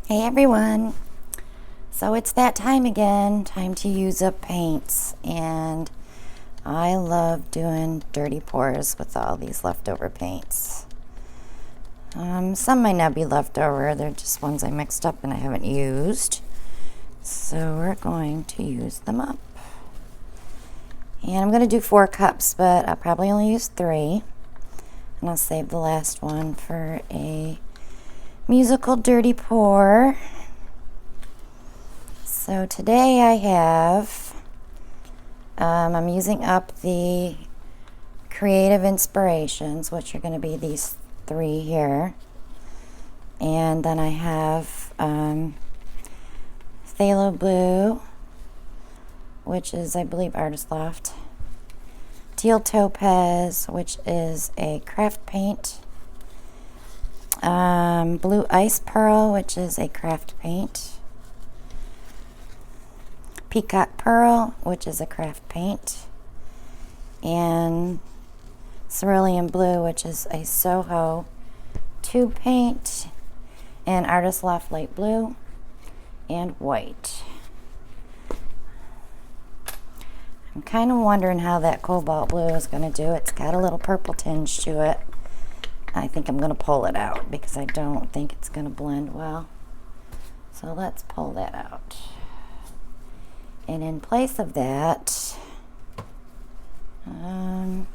Hey everyone! So it's that time again, time to use up paints, and I love doing dirty pours with all these leftover paints. Some might not be leftover, they're just ones I mixed up and I haven't used. So we're going to use them up. And I'm going to do 4 cups, but I'll probably only use 3. And I'll save the last one for a musical dirty pour. So today I have, I'm using up the creative inspirations, which are going to be these 3 here. And then I have Phthalo Blue, which is, I believe, Artist Loft. Teal Topaz, which is a craft paint. Blue Ice Pearl, which is a craft paint. Peacock Pearl, which is a craft paint. And Cerulean Blue, which is a Soho tube paint. And Artist Loft Light Blue and White. I'm kind of wondering how that cobalt blue is going to do. It's got a little purple tinge to it. I think I'm going to pull it out because I don't think it's going to blend well. So let's pull that out. And in place of that, we'll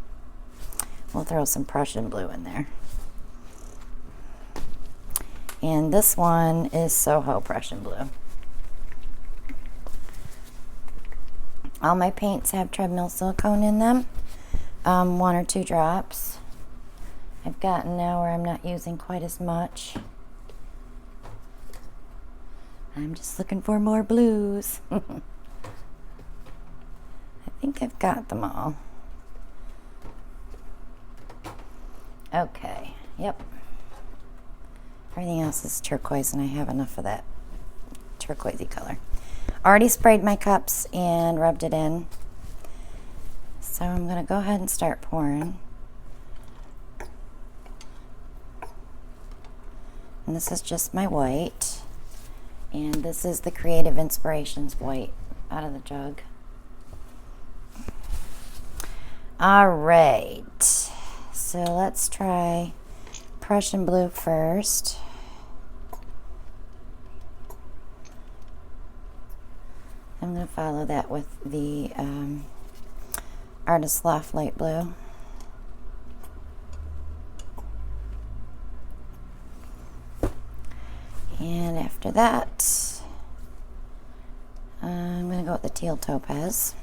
throw some Prussian blue in there. And this one is Soho Prussian blue. All my paints have treadmill silicone in them, 1 or 2 drops. I've gotten now where I'm not using quite as much. I'm just looking for more blues. I think I've got them all. Okay, yep. Everything else is turquoise and I have enough of that turquoisey color. Already sprayed my cups and rubbed it in. So I'm going to go ahead and start pouring. And this is just my white. And this is the Creative Inspirations white out of the jug. Alright. So let's try Prussian blue first. I'm going to follow that with the Artist Loft Light Blue. And after that, I'm going to go with the Teal Topaz.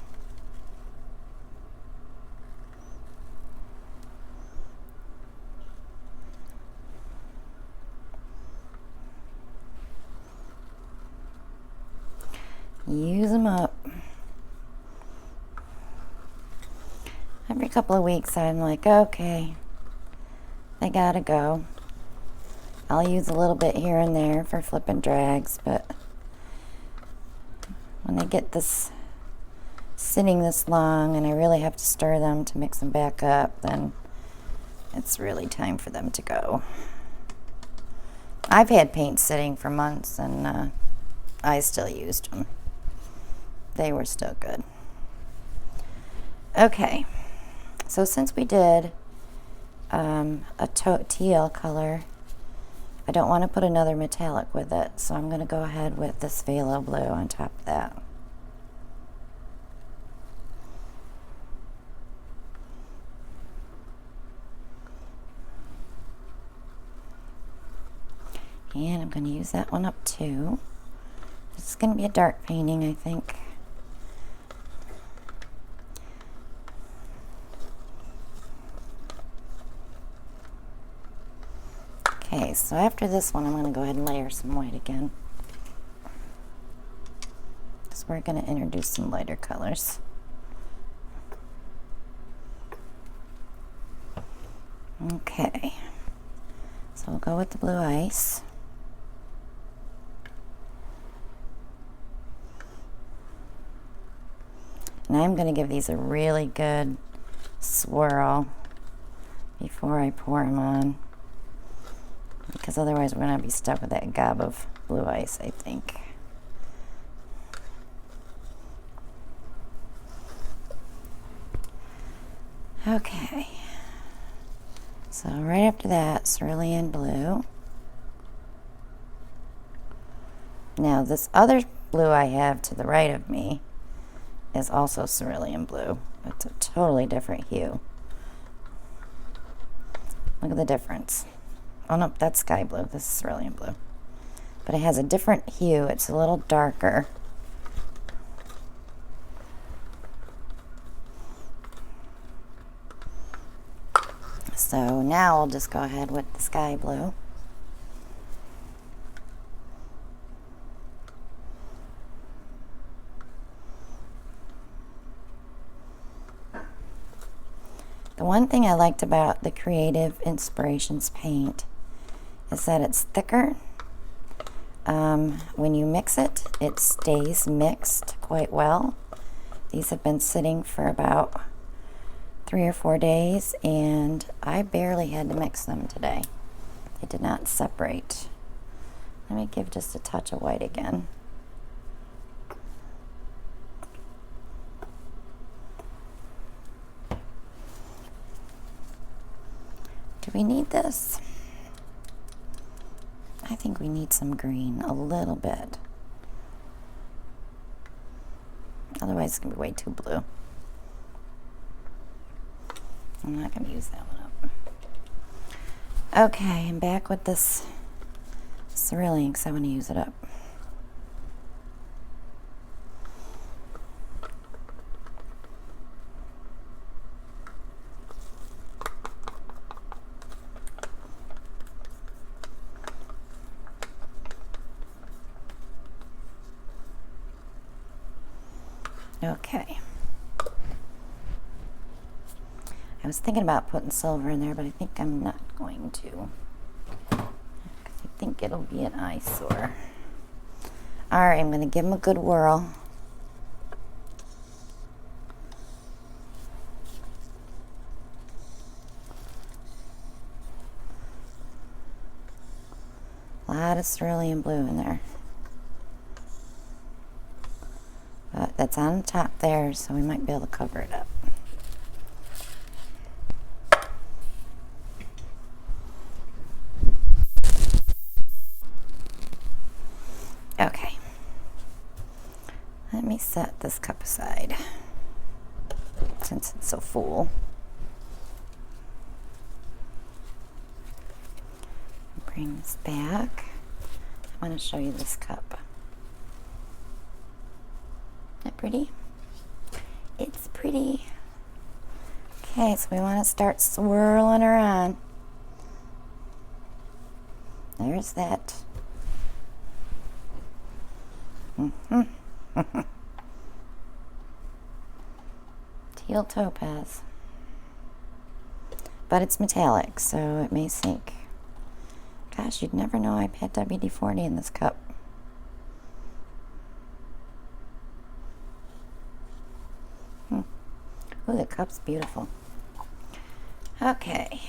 Use them up. Every couple of weeks I'm like, okay, they gotta go. I'll use a little bit here and there for flipping drags, but when they get this sitting this long and I really have to stir them to mix them back up, then it's really time for them to go. I've had paint sitting for months and I still used them. They were still good. Okay, so since we did a teal color, I don't want to put another metallic with it, so I'm going to go ahead with this phthalo blue on top of that. And I'm going to use that one up too. This is going to be a dark painting, I think. Okay, so after this one, I'm going to go ahead and layer some white again. Because we're going to introduce some lighter colors. Okay, so we'll go with the blue ice. And I'm going to give these a really good swirl before I pour them on. because otherwise we're going to be stuck with that gob of blue ice, I think. Okay, so right after that, cerulean blue. Now this other blue I have to the right of me is also cerulean blue. It's a totally different hue. Look at the difference. Oh no, that's sky blue. This is cerulean blue. But it has a different hue. It's a little darker. So now I'll just go ahead with the sky blue. The one thing I liked about the Creative Inspirations paint is that it's thicker. When you mix it, it stays mixed quite well. These have been sitting for about 3 or 4 days, and I barely had to mix them today. They did not separate. Let me give just a touch of white again. Do we need this? I think we need some green, a little bit. Otherwise it's going to be way too blue. I'm not going to use that one up. Okay, I'm back with this cerulean because I want to use it up. Okay. I was thinking about putting silver in there, but I think I'm not going to. I think it'll be an eyesore. Alright, I'm going to give them a good whirl. A lot of cerulean blue in there. But that's on the top there, so we might be able to cover it up. Okay. Let me set this cup aside since it's so full. Bring this back. I want to show you this cup. Isn't that pretty? It's pretty. Okay, so we want to start swirling her on. There's that. Teal topaz. But it's metallic, so it may sink. Gosh, you'd never know I've had WD-40 in this cup. Oh, the cup's beautiful. Okay.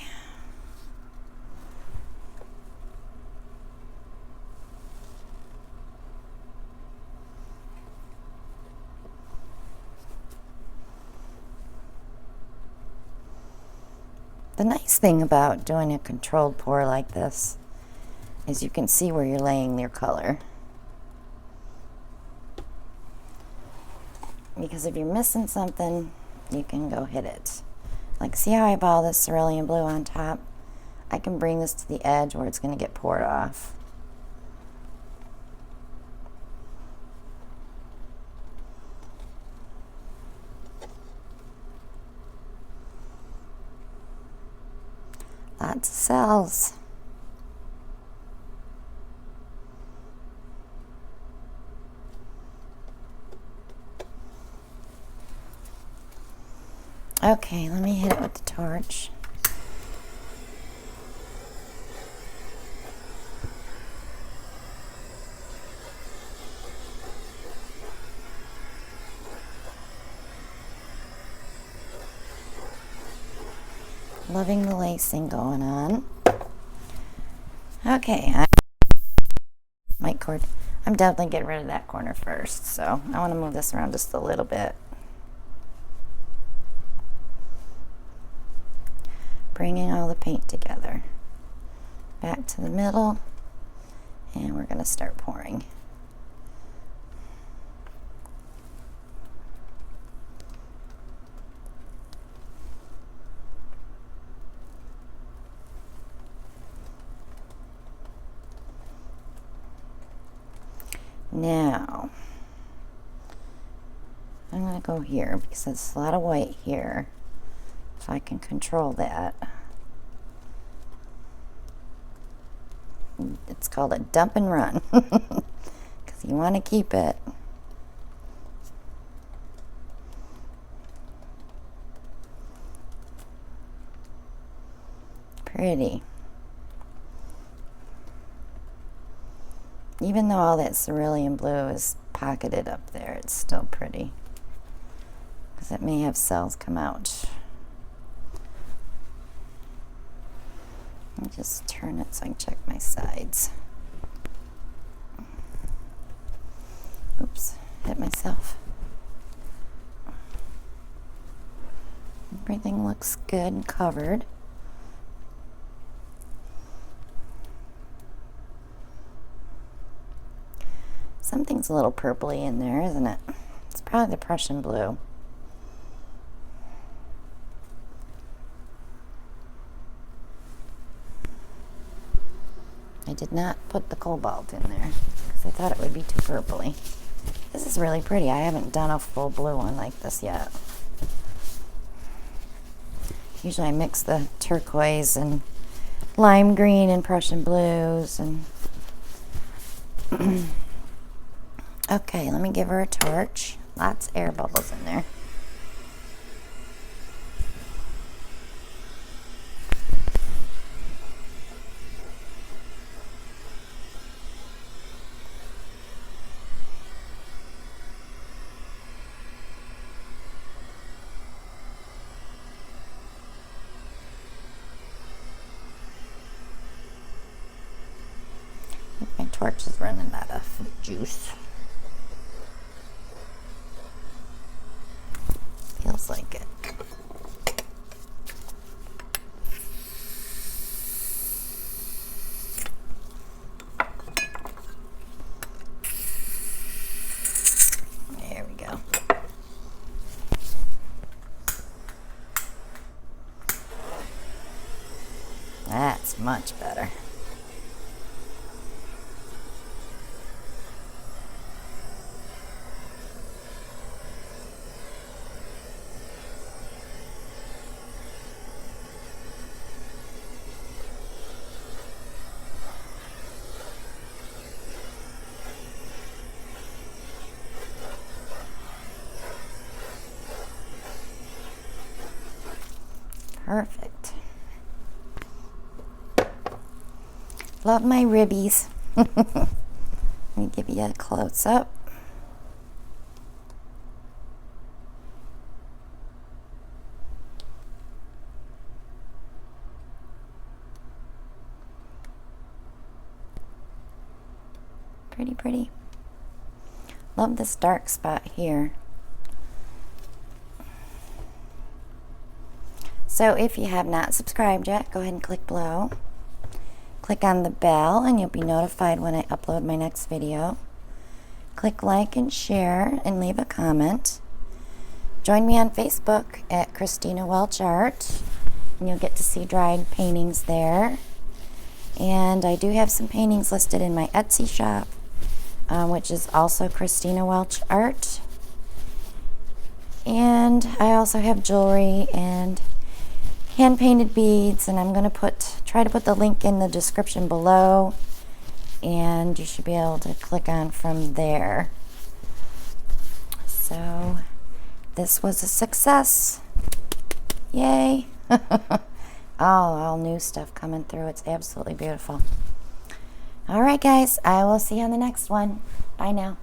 The nice thing about doing a controlled pour like this is you can see where you're laying your color. Because if you're missing something, you can go hit it. Like, see how I have all this cerulean blue on top? I can bring this to the edge where it's going to get poured off. Lots of cells. Okay, let me hit it with the torch. Loving the lacing going on. Okay, mic cord. I'm definitely getting rid of that corner first, so I want to move this around just a little bit. Bringing all the paint together. Back to the middle, and we're going to start pouring. Now, I'm going to go here because there's a lot of white here. If I can control that. It's called a dump and run because you want to keep it. Pretty. Even though all that cerulean blue is pocketed up there, it's still pretty because it may have cells come out. Let me just turn it so I can check my sides. Oops, hit myself. Everything looks good and covered. Something's a little purpley in there, isn't it? It's probably the Prussian blue. I did not put the cobalt in there because I thought it would be too purpley. This is really pretty. I haven't done a full blue one like this yet. Usually I mix the turquoise and lime green and Prussian blues and okay, let me give her a torch. Lots of air bubbles in there. My torch is running out of juice. Feels like it. There we go. That's much better. Perfect. Love my ribbies. Let me give you a close up. Pretty, pretty. Love this dark spot here. So if you have not subscribed yet, go ahead and click below. Click on the bell and you'll be notified when I upload my next video. Click like and share and leave a comment. Join me on Facebook at Christina Welch Art and you'll get to see dried paintings there. And I do have some paintings listed in my Etsy shop, which is also Christina Welch Art. And I also have jewelry and hand painted beads, and I'm going to try to put the link in the description below, and you should be able to click on from there. So this was a success. Yay. All new stuff coming through. It's absolutely beautiful. All right, guys, I will see you on the next one. Bye now.